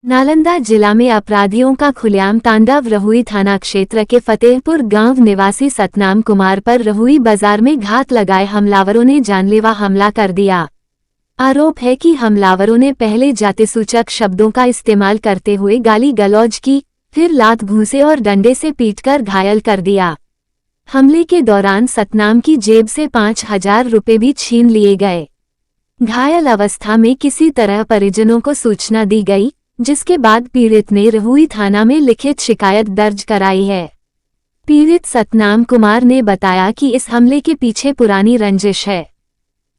नालंदा जिला में अपराधियों का खुलेआम तांडव। रहुई थाना क्षेत्र के फतेहपुर गांव निवासी सतनाम कुमार पर रहुई बाजार में घात लगाए हमलावरों ने जानलेवा हमला कर दिया। आरोप है कि हमलावरों ने पहले जातिसूचक शब्दों का इस्तेमाल करते हुए गाली गलौज की, फिर लात घूंसे और डंडे से पीटकर घायल कर दिया। हमले के दौरान सतनाम की जेब से 5,000 रुपये भी छीन लिए गए। घायल अवस्था में किसी तरह परिजनों को सूचना दी गई, जिसके बाद पीड़ित ने रहुई थाना में लिखित शिकायत दर्ज कराई है। पीड़ित सतनाम कुमार ने बताया कि इस हमले के पीछे पुरानी रंजिश है।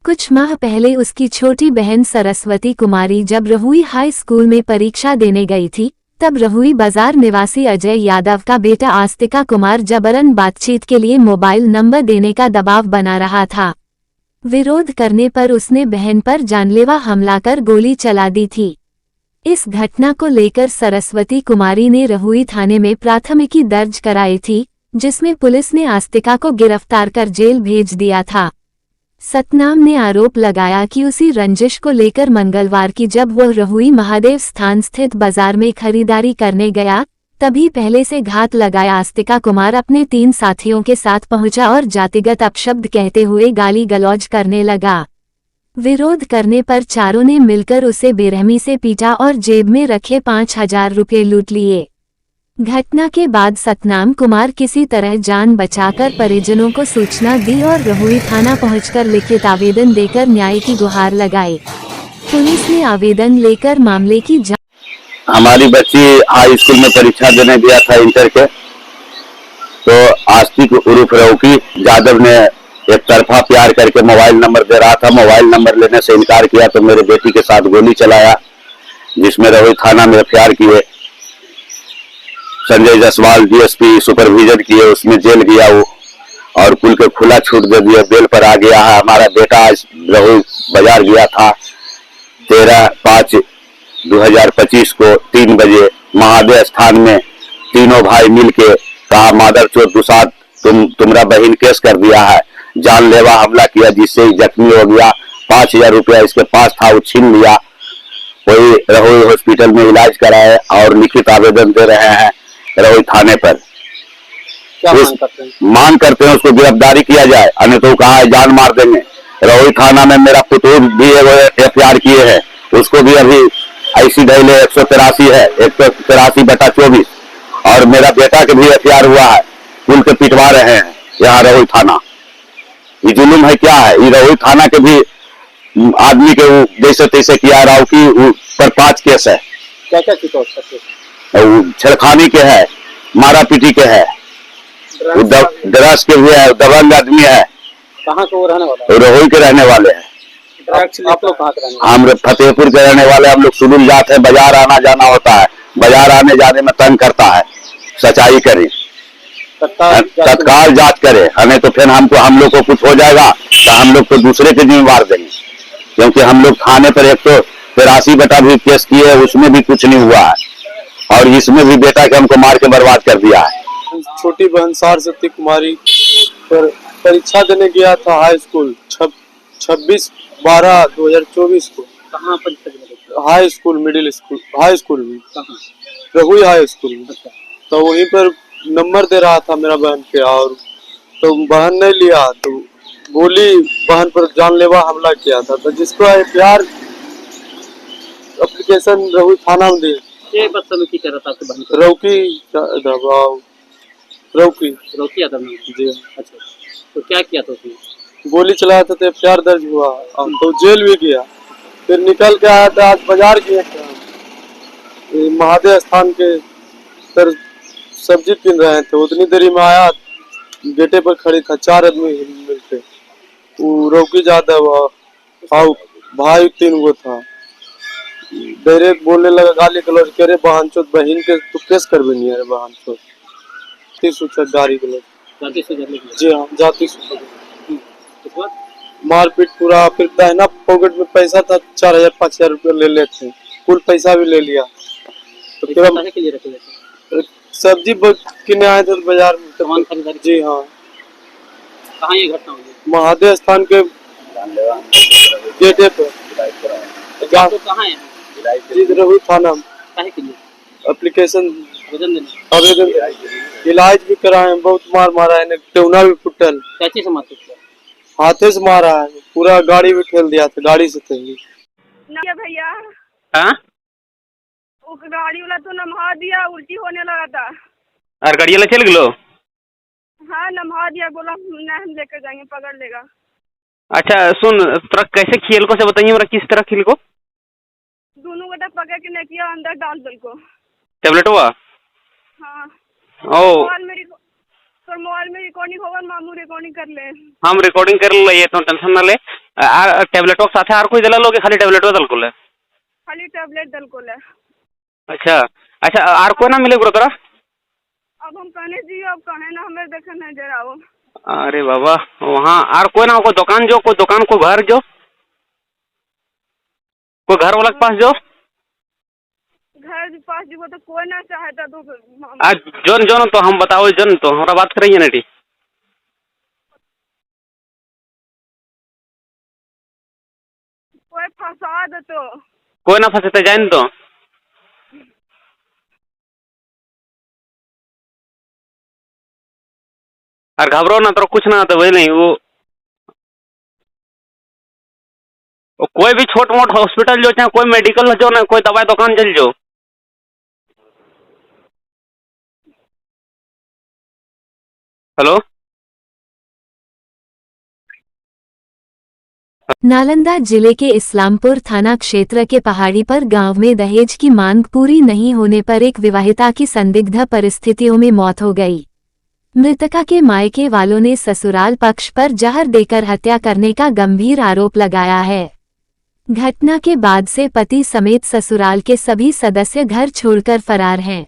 कुछ माह पहले उसकी छोटी बहन सरस्वती कुमारी जब रहुई हाई स्कूल में परीक्षा देने गई थी, तब रहुई बाजार निवासी अजय यादव का बेटा आस्तिका कुमार जबरन बातचीत के लिए मोबाइल नंबर देने का दबाव बना रहा था। विरोध करने पर उसने बहन पर जानलेवा हमला कर गोली चला दी थी। इस घटना को लेकर सरस्वती कुमारी ने रहुई थाने में प्राथमिकी दर्ज कराई थी, जिसमें पुलिस ने आस्तिका को गिरफ्तार कर जेल भेज दिया था। सतनाम ने आरोप लगाया कि उसी रंजिश को लेकर मंगलवार की जब वह रहुई महादेव स्थान स्थित बाजार में खरीदारी करने गया, तभी पहले से घात लगाया आस्तिका कुमार अपने 3 साथियों के साथ पहुंचा और जातिगत अपशब्द कहते हुए गाली गलौज करने लगा। विरोध करने पर चारों ने मिलकर उसे बेरहमी से पीटा और जेब में रखे 5,000 रुपये लूट लिए। घटना के बाद सतनाम कुमार किसी तरह जान बचाकर परिजनों को सूचना दी और रहुई थाना पहुंचकर लिखित आवेदन देकर न्याय की गुहार लगाई। पुलिस ने आवेदन लेकर मामले की जांच। हमारी बच्ची हाई स्कूल में परीक्षा देने गया था इंटर के, तो आस्तिक उर्फ रौकी यादव ने एक तरफा प्यार करके मोबाइल नंबर दे रहा था। मोबाइल नंबर लेने से इनकार किया तो मेरे बेटी के साथ गोली चलाया, जिसमें रहुई थाना में एफआईआर किए। संजय जायसवाल डीएसपी सुपरविजन किए, उसमें जेल गया वो और पुल के खुला छूट दे दिया, बेल पर आ गया है। हमारा बेटा आज रहुई बाजार गया था 13/5/2025 को 3 बजे महादेव स्थान में तीनों भाई मिलके कहा मादर चोद दुसाद तुम्हारा बहन केस कर दिया है, जानलेवा हमला किया जिससे जख्मी हो गया। 5,000 रुपया इसके पास था वो छीन लिया। वही रहुई हॉस्पिटल में इलाज कराए और लिखित आवेदन दे रहे हैं रहुई थाने पर। क्या मांग करते हैं उसको गिरफ्तारी किया जाए, अन्य तो कहा है जान मार देंगे। रहुई थाना में मेरा पुतौह भी एफआईआर किए है, उसको भी अभी ऐसी ढैले 183 है 183/24 और मेरा बेटा के भी एफआईआर हुआ है। पुल के पिटवा रहे हैं यहाँ रहुई थाना। ये जुलूम है क्या है? ये रहुई थाना के भी आदमी के जैसे तैसे किया राव की पर 5 केस है। क्या छेड़खानी के है, मारा पीटी के है, ड्रग्स के भी है, दबंग आदमी है। कहाँ के वो रहने वाला? रहुई के रहने वाले हैं। आप लोग कहाँ के रहने? हम फतेहपुर के रहने वाले। हम लोग सुडुल जाते हैं, बाजार आना जाना होता है, बाजार आने जाने में तंग करता है। सच्चाई करें, तत्काल जांच करें, हमें तो फिर हम लोग को कुछ हो जाएगा तो हम लोग तो दूसरे के जिम्मेवार देंगे, क्योंकि हम लोग थाने पर एक तो 83 भी केस किए, उसमें भी कुछ नहीं हुआ है और इसमें भी बेटा के हमको मार के बर्बाद कर दिया है। छोटी बहन सरस्वती कुमारी पर परीक्षा देने गया था हाई स्कूल 26/12/2024 को। कहाँ परीक्षा? High school, middle school, high school में, रहुई हाई स्कूल में। तो वहीं पर नंबर दे रहा था मेरा बहन के, और तो बहन ने लिया तो गोली बहन पर जानलेवा हमला किया था। तो जिसको एफआईआर एप्लीकेशन रहुई थाना में दी। ये बदतमीजी कर रहा था आपके बहन को? रौकी यादव नाम? जी। अच्छा, तो क्या किया था उसने? गोली चलाया था तो एफआईआर दर्ज हुआ और तो जेल भी गया। फिर निकल के आया था, आज बाजार गया था महादेव स्थान के तर सब्जी किन रहे थे। उतनी देरी में आया, गेटे पर खड़ी था 4 आदमी मिलते। वो रौकी यादव और भाई 3 गो था। डायरेक्ट बोलने लगा, गाली गलौज करे, बहन चोद बहन के तो केस करबे नहीं है बहन चोद। जाति सूचक गाली गलौज। जी हाँ, जाति सूचक। मारपीट पूरा। फिर दाहिना पॉकेट में पैसा था 4,000-5,000 रुपये ले लेते, कुल पैसा भी ले लिया। तो फिर हम सब्जी किने आए थे बाजार में, सामान खरीदारी। जी हाँ। कहाँ ये घटना हुई? महादेव स्थान के गेटे पे। तो कहाँ है? रहुई थाना। काहे के लिए एप्लीकेशन आवेदन देने? आवेदन इलाज भी कराए, बहुत मार मारा है, टौना भी फुटल, क्या चीज से मारते थे? हाथे से मारा है, पूरा गाड़ी भी ठेल दिया था, गाड़ी से थे। नहीं भैया, हाँ वो गाड़ी वाला तो नमहा दिया, उल्टी होने लगा था। और गाड़ी वाला चल गलो। हाँ नमहा दिया, बोला नहीं हम लेकर जाएंगे, पकड़ लेगा। अच्छा सुन, तोरा कैसे खेल को से बताइए, मेरा किस तरह खेल को दोनों गोटा पकड़ के नहीं किया, अंदर डाल दल को। टेबलेट हुआ। हाँ ओ मोबाइल में रिकॉर्डिंग होगा, मामू रिकॉर्डिंग कर ले। हम रिकॉर्डिंग कर लिए तो टेंशन ना ले। टेबलेट के साथ और कोई दिला लोगे, खाली टेबलेट दल को ले? खाली टैबलेट दल को ले। अच्छा अच्छा, और कोई ना मिले ब्रो तोरा? अब हम कहने जी, अब कहे ना, हमें देखे नहीं दे रहा हो। अरे बाबा, वहाँ और कोई ना, कोई दुकान जो, कोई दुकान को घर जो, कोई घर वाला के पास जो, घर के पास जी तो कोई ना चाहता तो आज जोन जोन तो हम बताओ, जोन तो हमारा बात करिए ना टी। कोई फंसा दे तो। कोई ना फंसते जाए तो। और घबरो ना, तो कुछ ना, तो वही नहीं वो कोई भी छोट मोट हॉस्पिटल जो, चाहे कोई मेडिकल जो ना, कोई दवाई दुकान चल जो। हेलो, नालंदा जिले के इस्लामपुर थाना क्षेत्र के पहाड़ी पर गांव में दहेज की मांग पूरी नहीं होने पर एक विवाहिता की संदिग्ध परिस्थितियों में मौत हो गई। मृतका के मायके वालों ने ससुराल पक्ष पर जहर देकर हत्या करने का गंभीर आरोप लगाया है। घटना के बाद से पति समेत ससुराल के सभी सदस्य घर छोड़कर फरार हैं।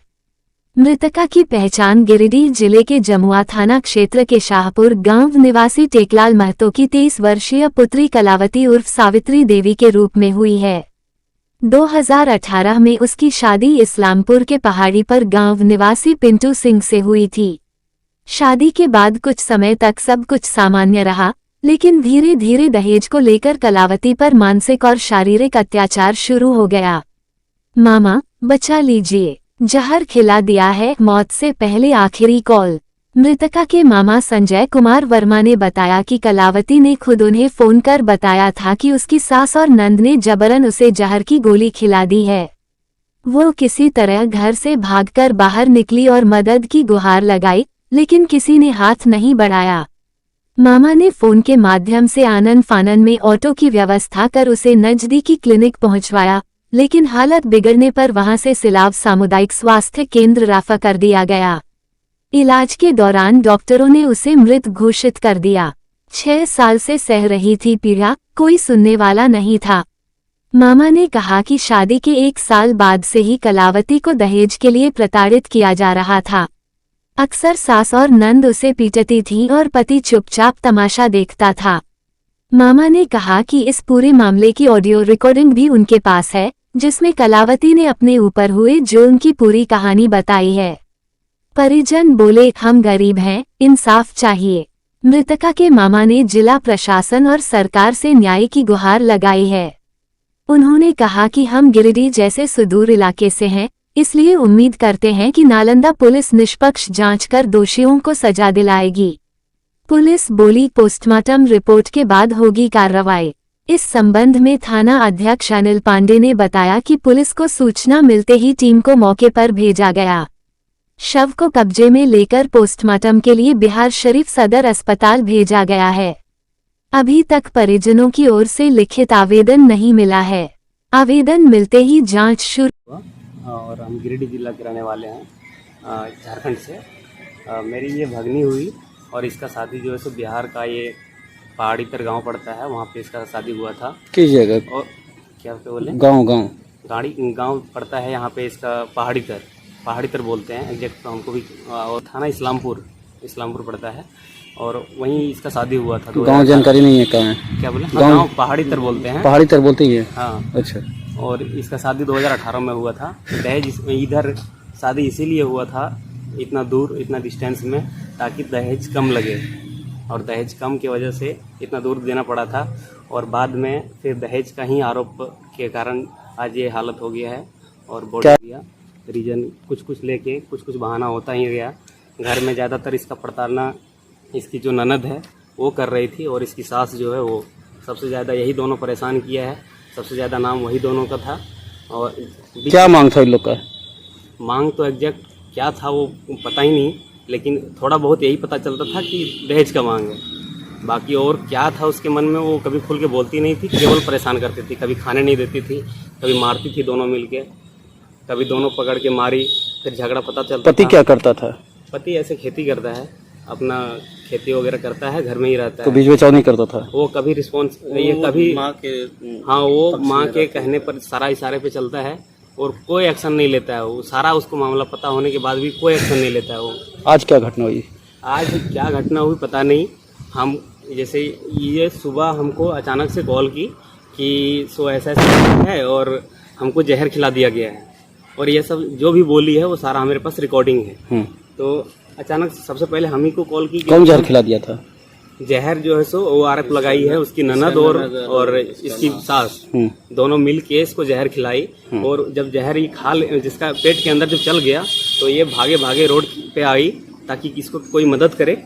मृतका की पहचान गिरिडीह जिले के जमुआ थाना क्षेत्र के शाहपुर गांव निवासी टेकलाल महतो की 23 वर्षीय पुत्री कलावती उर्फ सावित्री देवी के रूप में हुई है। 2018 में उसकी शादी इस्लामपुर के पहाड़ी पर गांव निवासी पिंटू सिंह से हुई थी। शादी के बाद कुछ समय तक सब कुछ सामान्य रहा, लेकिन धीरे धीरे दहेज को लेकर कलावती पर मानसिक और शारीरिक अत्याचार शुरू हो गया। मामा बचा लीजिए, जहर खिला दिया है, मौत से पहले आखिरी कॉल। मृतका के मामा संजय कुमार वर्मा ने बताया कि कलावती ने खुद उन्हें फोन कर बताया था कि उसकी सास और नंद ने जबरन उसे जहर की गोली खिला दी है। वो किसी तरह घर से भागकर बाहर निकली और मदद की गुहार लगाई, लेकिन किसी ने हाथ नहीं बढ़ाया। मामा ने फोन के माध्यम से आनन फानन में ऑटो की व्यवस्था कर उसे नजदीकी क्लिनिक पहुंचवाया, लेकिन हालत बिगड़ने पर वहां से सिलाव सामुदायिक स्वास्थ्य केंद्र राफा कर दिया गया। इलाज के दौरान डॉक्टरों ने उसे मृत घोषित कर दिया। 6 साल से सह रही थी पीड़ा, कोई सुनने वाला नहीं था। मामा ने कहा कि शादी के 1 साल बाद से ही कलावती को दहेज के लिए प्रताड़ित किया जा रहा था। अक्सर सास और नंद उसे पीटती थी और पति चुपचाप तमाशा देखता था। मामा ने कहा कि इस पूरे मामले की ऑडियो रिकॉर्डिंग भी उनके पास है, जिसमें कलावती ने अपने ऊपर हुए जुल्म की पूरी कहानी बताई है। परिजन बोले, हम गरीब हैं, इंसाफ चाहिए। मृतका के मामा ने जिला प्रशासन और सरकार से न्याय की गुहार लगाई है। उन्होंने कहा कि हम गिरिडीह जैसे सुदूर इलाके से हैं, इसलिए उम्मीद करते हैं कि नालंदा पुलिस निष्पक्ष जांच कर दोषियों को सजा दिलाएगी। पुलिस बोली, पोस्टमार्टम रिपोर्ट के बाद होगी कार्रवाई। इस संबंध में थाना अध्यक्ष अनिल पांडे ने बताया कि पुलिस को सूचना मिलते ही टीम को मौके पर भेजा गया। शव को कब्जे में लेकर पोस्टमार्टम के लिए बिहार शरीफ सदर अस्पताल भेजा गया है। अभी तक परिजनों की ओर से लिखित आवेदन नहीं मिला है। आवेदन मिलते ही जांच शुरू। और हम गिरिडीह जिला के रहने वाले हैं, झारखंड से। मेरी ये भगनी हुई और इसका शादी जो है सो बिहार का ये पहाड़ी तर गांव पड़ता है, वहाँ पे इसका शादी हुआ था। किस जगह? और क्या पे बोले? गांव पड़ता है यहाँ पे, इसका पहाड़ी तर बोलते हैं एग्जैक्ट तो हमको भी। और थाना इस्लामपुर पड़ता है और वहीं इसका शादी हुआ था। गांव जानकारी नहीं है कहाँ है? क्या बोले? गाँव पहाड़ी तर बोलते हैं। पहाड़ी तर बोलते ही है। हाँ अच्छा। और इसका शादी 2018 में हुआ था। दहेज इधर शादी इसीलिए हुआ था, इतना दूर, इतना डिस्टेंस में, ताकि दहेज कम लगे, और दहेज कम की वजह से इतना दूर देना पड़ा था। और बाद में फिर दहेज का ही आरोप के कारण आज ये हालत हो गया है। और बॉडी दिया। रीजन कुछ लेके कुछ बहाना होता ही गया। घर में ज़्यादातर इसका प्रताड़ना इसकी जो ननद है वो कर रही थी, और इसकी सास जो है वो सबसे ज़्यादा यही दोनों परेशान किया है। सबसे ज़्यादा नाम वही दोनों का था। और क्या मांग था इन लोग का? मांग तो एग्जैक्ट क्या था वो पता ही नहीं, लेकिन थोड़ा बहुत यही पता चलता था कि दहेज का मांग है। बाकी और क्या था उसके मन में वो कभी खुल के बोलती नहीं थी, केवल परेशान करती थी। कभी खाने नहीं देती थी, कभी मारती थी दोनों मिलके, कभी दोनों पकड़ के मारी, फिर झगड़ा पता चलता पति था। क्या करता था? पति ऐसे खेती करता है, अपना खेती वगैरह करता है, घर में ही रहता तो है। बीच बचाव नहीं करता था? वो कभी रिस्पॉन्स ये कभी माँ के हाँ वो माँ के कहने पर सारा इशारे पे चलता है और कोई एक्शन नहीं लेता है। वो सारा उसको मामला पता होने के बाद भी कोई एक्शन नहीं लेता है वो। आज क्या घटना हुई? आज क्या घटना हुई पता नहीं। हम जैसे ये सुबह हमको अचानक से कॉल की कि सो ऐसा है और हमको जहर खिला दिया गया है, और ये सब जो भी बोली है वो सारा हमारे पास रिकॉर्डिंग है। तो अचानक सबसे पहले हम ही को कॉल की। कौन जहर खिला दिया था? जहर जो है सो वो आरएफ लगाई है उसकी ननद और इसकी सास, दोनों मिल के इसको जहर खिलाई। और जब जहर ये जिसका पेट के अंदर जब चल गया तो ये भागे भागे रोड पे आई ताकि इसको कोई मदद करे,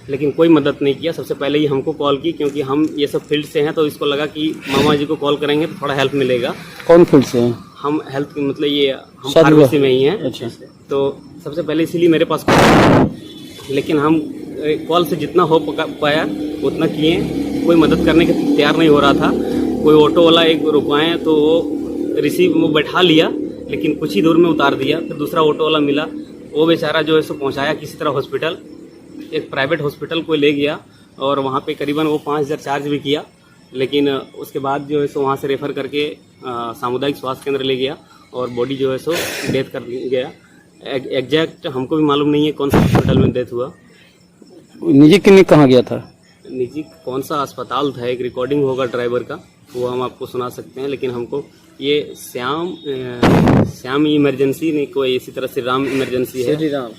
लेकिन कोई मदद नहीं किया। सबसे पहले ये हमको कॉल की, क्योंकि हम ये सब फील्ड से हैं तो इसको लगा कि मामा जी को कॉल करेंगे तो थोड़ा हेल्प मिलेगा। कौन फील्ड से हैं? हम हेल्थ मतलब ये हम शादी फार्मेसी में ही हैं। अच्छा। तो सबसे पहले इसीलिए मेरे पास कॉल, लेकिन हम कॉल से जितना हो पाया उतना किए। कोई मदद करने के तैयार नहीं हो रहा था। कोई ऑटो वाला एक रुकवाए तो वो बैठा लिया, लेकिन कुछ ही दूर में उतार दिया। फिर दूसरा ऑटो वाला मिला, वो बेचारा जो है सो पहुंचाया किसी तरह हॉस्पिटल, एक प्राइवेट हॉस्पिटल को ले गया, और वहाँ पे करीबन वो 5,000 चार्ज भी किया। लेकिन उसके बाद जो है सो वहाँ से रेफ़र करके सामुदायिक स्वास्थ्य केंद्र ले गया, और बॉडी जो है सो डेथ कर गया। एग्जैक्ट हमको भी मालूम नहीं है कौन सा हॉस्पिटल में डेथ हुआ। निजी क्लिनिक कहाँ गया था? निजी कौन सा अस्पताल था, एक रिकॉर्डिंग होगा ड्राइवर का, वो हम आपको सुना सकते हैं। लेकिन हमको ये श्याम इमरजेंसी नहीं, कोई इसी तरह श्री राम इमरजेंसी है,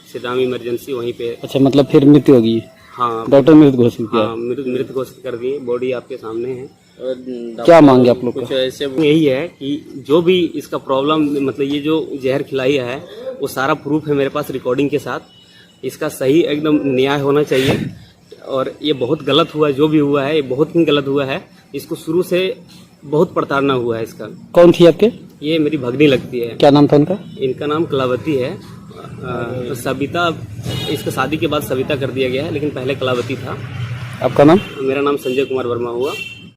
श्री राम इमरजेंसी वहीं पे। अच्छा, मतलब फिर मृत्यु होगी? हाँ, डॉक्टर मृत घोषित किया? हाँ, मृत घोषित कर दिए। बॉडी आपके सामने है। क्या मांगे आप लोग का? यही है कि जो भी इसका प्रॉब्लम, मतलब ये जो जहर खिलाई है वो सारा प्रूफ है मेरे पास रिकॉर्डिंग के साथ। इसका सही एकदम न्याय होना चाहिए, और ये बहुत गलत हुआ, जो भी हुआ है ये बहुत ही गलत हुआ है। इसको शुरू से बहुत प्रताड़ना हुआ है इसका। कौन थी आपके? ये मेरी भगनी लगती है। क्या नाम था उनका? इनका नाम कलावती है। सविता, इसका शादी के बाद सविता कर दिया गया है, लेकिन पहले कलावती था। आपका नाम? मेरा नाम संजय कुमार वर्मा हुआ।